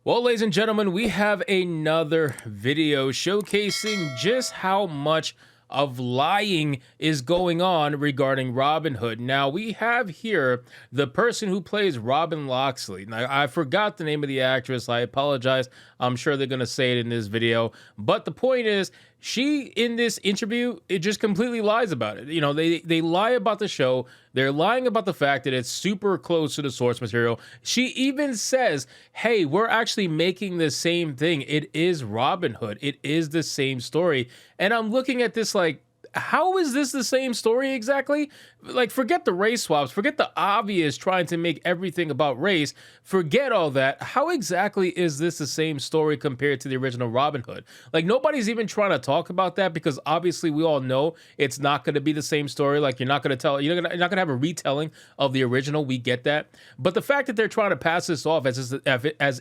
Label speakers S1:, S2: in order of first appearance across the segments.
S1: Well, ladies and gentlemen, we have another video showcasing just how much of lying is going on regarding Robyn Hood. Now, we have here the person who plays Robyn Loxley. Now, I forgot the name of the actress. I apologize. I'm sure they're going to say it in this video. But the point is, she, in this interview, it just completely lies about it. You know, they lie about the show. They're lying about the fact that it's super close to the source material. She even says, hey, we're actually making the same thing. It is Robyn Hood. It is the same story. And I'm looking at this like, how is this the same story exactly? Like, forget the race swaps, forget the obvious trying to make everything about race, forget all that. How exactly is this the same story compared to the original Robyn Hood? Like, nobody's even trying to talk about that because obviously we all know it's not going to be the same story. Like, you're not going to have a retelling of the original. We get that. But the fact that they're trying to pass this off as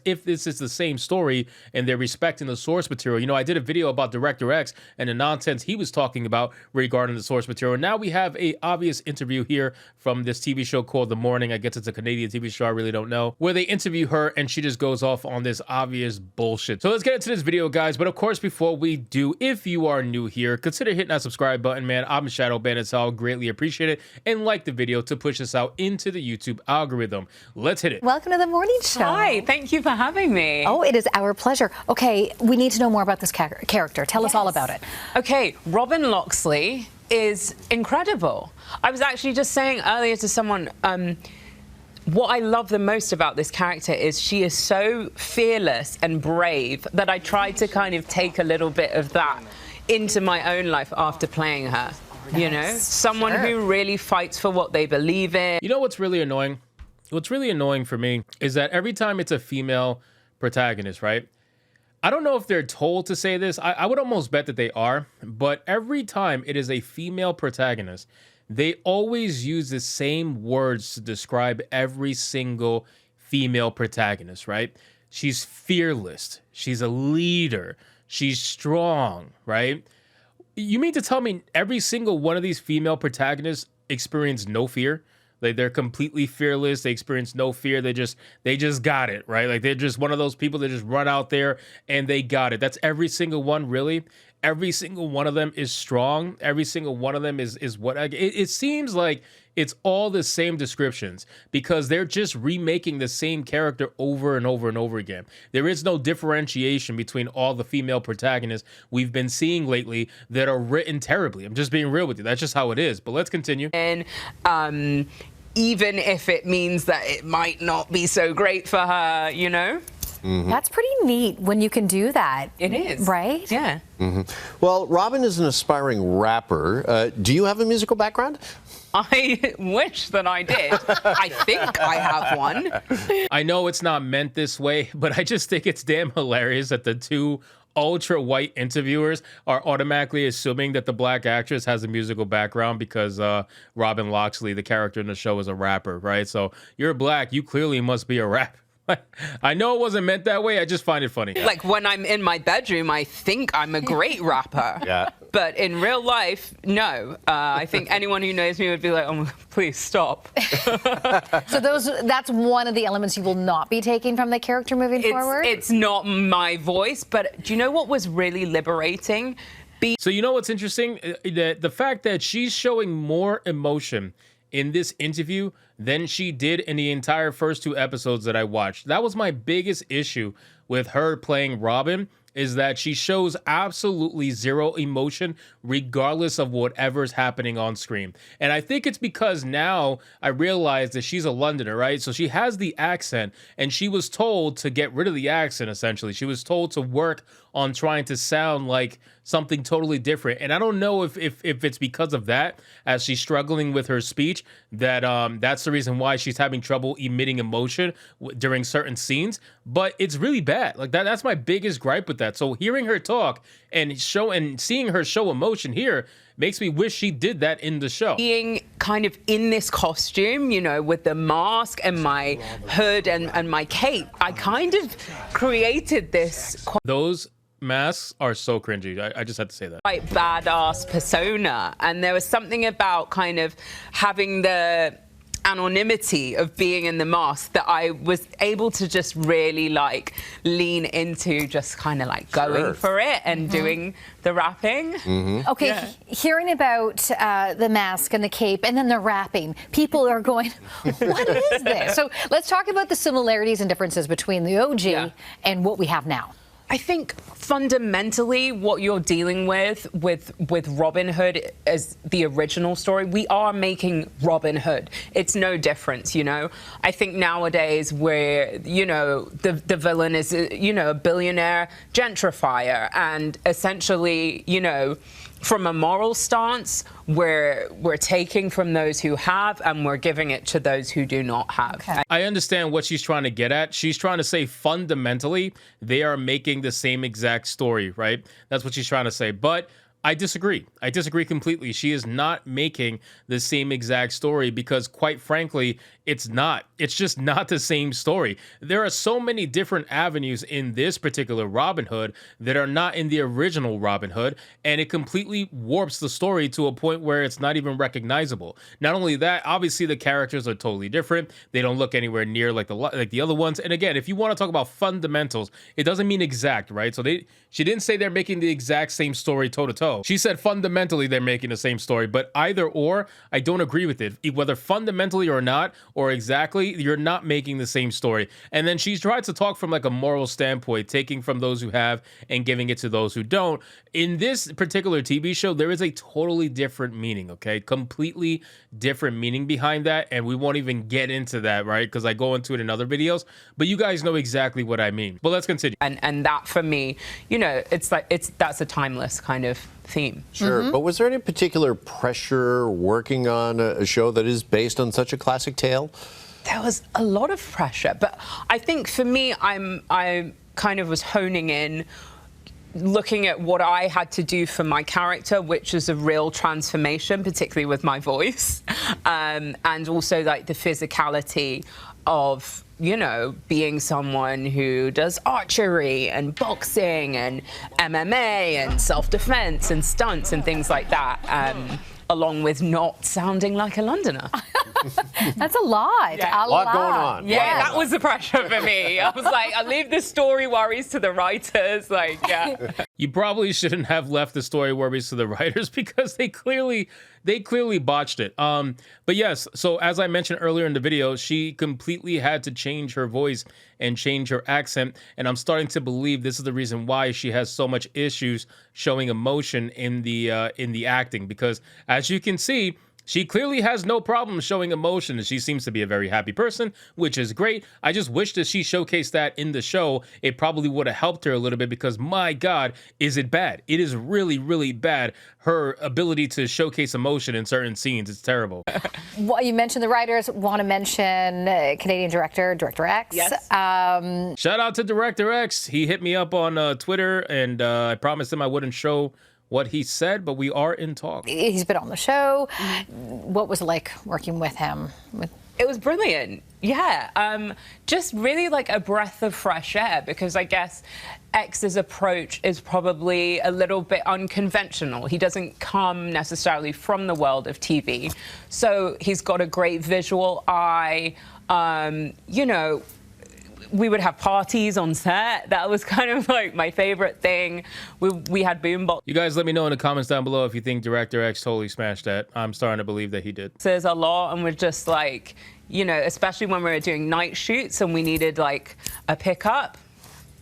S1: if this is the same story and they're respecting the source material. You know, I did a video about Director X and the nonsense he was talking about regarding the source material. Now we have a obvious interview here from this TV show called The Morning. I guess it's a Canadian TV show, I really don't know, where they interview her and she just goes off on this obvious bullshit. So let's get into this video, guys. But of course, before we do, if you are new here, consider hitting that subscribe button, man. I'm Shadow Bandit, so I'll greatly appreciate it. And like the video to push us out into the YouTube algorithm. Let's hit it.
S2: Welcome to the morning show.
S3: Hi, thank you for having me.
S2: Oh, it is our pleasure. Okay, we need to know more about this character. Tell us all about it.
S3: Okay, Robyn Loxley is incredible. I was actually just saying earlier to someone, what I love the most about this character is she is so fearless and brave that I tried to kind of take a little bit of that into my own life after playing her. You know, someone who really fights for what they believe in.
S1: You know what's really annoying? What's really annoying for me is that every time it's a female protagonist, right? I don't know if they're told to say this. I would almost bet that they are. But every time it is a female protagonist, they always use the same words to describe every single female protagonist, right? She's fearless. She's a leader. She's strong, right? You mean to tell me every single one of these female protagonists experience no fear? Like, they're completely fearless. They experience no fear. They just got it, right? Like, they're just one of those people that just run out there and they got it. That's every single one, really. Every single one of them is strong. Every single one of them is what it seems like. It's all the same descriptions because they're just remaking the same character over and over and over again. There is no differentiation between all the female protagonists we've been seeing lately that are written terribly. I'm just being real with you. That's just how it is. But let's continue.
S3: And even if it means that it might not be so great for her, you know?
S2: Mm-hmm. That's pretty neat when you can do that.
S3: It is.
S2: Right?
S3: Yeah.
S4: Mm-hmm. Well, Robyn is an aspiring rapper. Do you have a musical background?
S3: I wish that I did. I think I have one.
S1: I know it's not meant this way, but I just think it's damn hilarious that the two ultra white interviewers are automatically assuming that the black actress has a musical background because Robyn Loxley, the character in the show, is a rapper, right? So you're black, you clearly must be a rapper. I know it wasn't meant that way. I just find it funny.
S3: Like, when I'm in my bedroom, I think I'm a great rapper.
S4: Yeah.
S3: But in real life, no. I think anyone who knows me would be like, oh, please stop.
S2: So that's one of the elements you will not be taking from the character moving forward?
S3: It's not my voice, but do you know what was really liberating?
S1: So you know what's interesting? The fact that she's showing more emotion in this interview than she did in the entire first two episodes that I watched. That was my biggest issue with her playing Robyn, is that she shows absolutely zero emotion regardless of whatever's happening on screen. And I think it's because now I realize that she's a Londoner, right? So she has the accent, and she was told to get rid of the accent, essentially. She was told to work on trying to sound like something totally different. And I don't know if it's because of that, as she's struggling with her speech, that that's the reason why she's having trouble emitting emotion during certain scenes. But it's really bad. Like, that's my biggest gripe with that. So hearing her talk and seeing her show emotion here makes me wish she did that in the show.
S3: Being kind of in this costume, you know, with the mask and my hood and my cape, I kind of created this.
S1: Those masks are so cringy. I just had to say that.
S3: Quite badass persona. And there was something about kind of having the anonymity of being in the mask that I was able to just really like lean into, just kind of like going for it and doing the rapping.
S2: Okay, hearing about the mask and the cape and then the rapping, people are going, what is this? So let's talk about the similarities and differences between the OG and what we have now.
S3: I think fundamentally what you're dealing with Robin Hood as the original story, we are making Robin Hood. It's no difference, you know. I think nowadays where, you know, the villain is, you know, a billionaire gentrifier, and essentially, you know, from a moral stance, we're taking from those who have and we're giving it to those who do not have.
S2: Okay.
S1: I understand what she's trying to get at. She's trying to say fundamentally they are making the same exact story, right? That's what she's trying to say. But I disagree. I disagree completely. She is not making the same exact story because, quite frankly, it's not. It's just not the same story. There are so many different avenues in this particular Robin Hood that are not in the original Robin Hood, and it completely warps the story to a point where it's not even recognizable. Not only that, obviously the characters are totally different. They don't look anywhere near like the other ones. And again, if you want to talk about fundamentals, it doesn't mean exact, right? So she didn't say they're making the exact same story toe to toe. She said fundamentally they're making the same story, but either or, I don't agree with it. Whether fundamentally or not, or exactly, you're not making the same story. And then she's tried to talk from like a moral standpoint, taking from those who have and giving it to those who don't. In this particular TV show, there is a totally different meaning, okay? Completely different meaning behind that, and we won't even get into that, right? Because I go into it in other videos, but you guys know exactly what I mean. But let's continue.
S3: And that for me, you know, that's a timeless kind of theme.
S4: Sure, but was there any particular pressure working on a show that is based on such a classic tale?
S3: There was a lot of pressure, but I think for me, I kind of was honing in, looking at what I had to do for my character, which is a real transformation, particularly with my voice, and also like the physicality of, you know, being someone who does archery and boxing and MMA and self-defense and stunts and things like that, along with not sounding like a Londoner.
S2: That's a lot.
S3: Yeah.
S2: A
S4: lot going on.
S3: Yeah, that was the pressure for me. I was like, I leave the story worries to the writers. Like, yeah.
S1: You probably shouldn't have left the story worries to the writers because they clearly botched it. But yes, so as I mentioned earlier in the video, she completely had to change her voice and change her accent, and I'm starting to believe this is the reason why she has so much issues showing emotion in the acting, because as you can see, she clearly has no problem showing emotion. She seems to be a very happy person, which is great. I just wish that she showcased that in the show. It probably would have helped her a little bit because, my God, is it bad? It is really, really bad. Her ability to showcase emotion in certain scenes, it's terrible.
S2: Well, you mentioned the writers. Want to mention Canadian director, Director X.
S3: Yes.
S1: Shout out to Director X. He hit me up on Twitter, and I promised him I wouldn't show what he said, but we are in talk.
S2: He's been on the show. What was it like working with him?
S3: It was brilliant. Yeah, just really like a breath of fresh air, because I guess X's approach is probably a little bit unconventional. He doesn't come necessarily from the world of TV. So he's got a great visual eye. You know, we would have parties on set. That was kind of like my favorite thing. We had boombox.
S1: You guys let me know in the comments down below if you think Director X totally smashed that. I'm starting to believe that he did.
S3: There's a lot, and we're just like, you know, especially when we were doing night shoots and we needed like a pickup,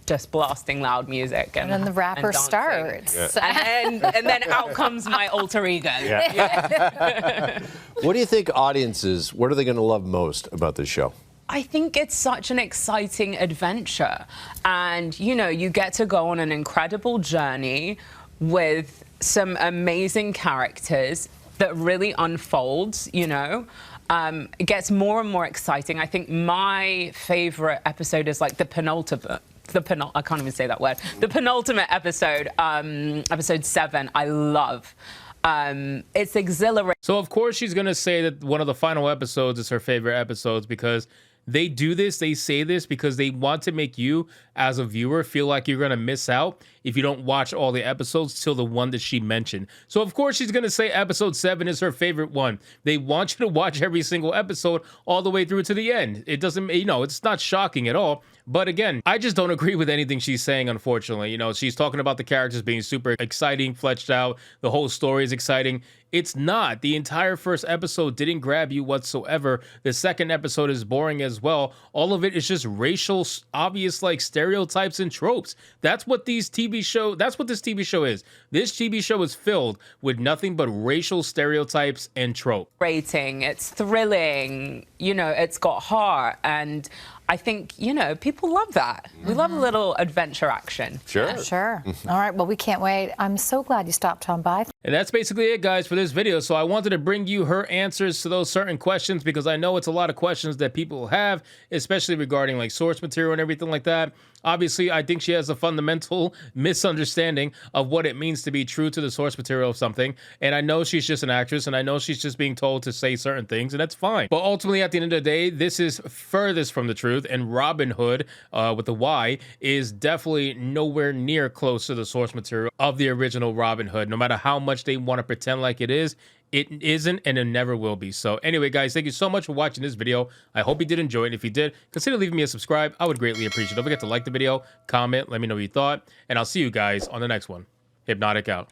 S3: just blasting loud music.
S2: And then the rapper starts.
S3: Yeah. And then out comes my alter ego.
S4: Yeah. What do you think audiences, what are they going to love most about this show?
S3: I think it's such an exciting adventure, and you know, you get to go on an incredible journey with some amazing characters that really unfolds, you know. It gets more and more exciting. I think my favorite episode is like the penultimate. I can't even say that word. The penultimate episode, episode 7, I love. It's exhilarating.
S1: So of course she's gonna say that one of the final episodes is her favorite episodes because They do this, they say this because they want to make you as a viewer feel like you're going to miss out if you don't watch all the episodes till the one that she mentioned. So of course she's going to say episode 7 is her favorite one. They want you to watch every single episode all the way through to the end. It doesn't, it's not shocking at all. But again, I just don't agree with anything she's saying, unfortunately. She's talking about the characters being super exciting, fleshed out. The whole story is exciting. It's not. The entire first episode didn't grab you whatsoever. The second episode is boring as well. All of it is just racial, obvious like stereotypes and tropes. That's what this TV show is. This TV show is filled with nothing but racial stereotypes and tropes.
S3: Rating, it's thrilling, it's got heart, and I think, people love that. We love a little adventure action.
S4: Sure.
S2: Yeah, sure. All right, well, we can't wait. I'm so glad you stopped on by.
S1: And that's basically it, guys, for this video. So I wanted to bring you her answers to those certain questions because I know it's a lot of questions that people have, especially regarding like source material and everything like that. Obviously, I think she has a fundamental misunderstanding of what it means to be true to the source material of something. And I know she's just an actress, and I know she's just being told to say certain things, and that's fine. But ultimately, at the end of the day, this is furthest from the truth, and Robyn Hood, with the Y, is definitely nowhere near close to the source material of the original Robyn Hood. No matter how much they want to pretend like it isn't, and it never will be. So anyway, guys, thank you so much for watching this video. I hope you did enjoy it. If you did, consider leaving me a subscribe. I would greatly appreciate it. Don't forget to like the video, comment, let me know what you thought, and I'll see you guys on the next one. Hypnotic out.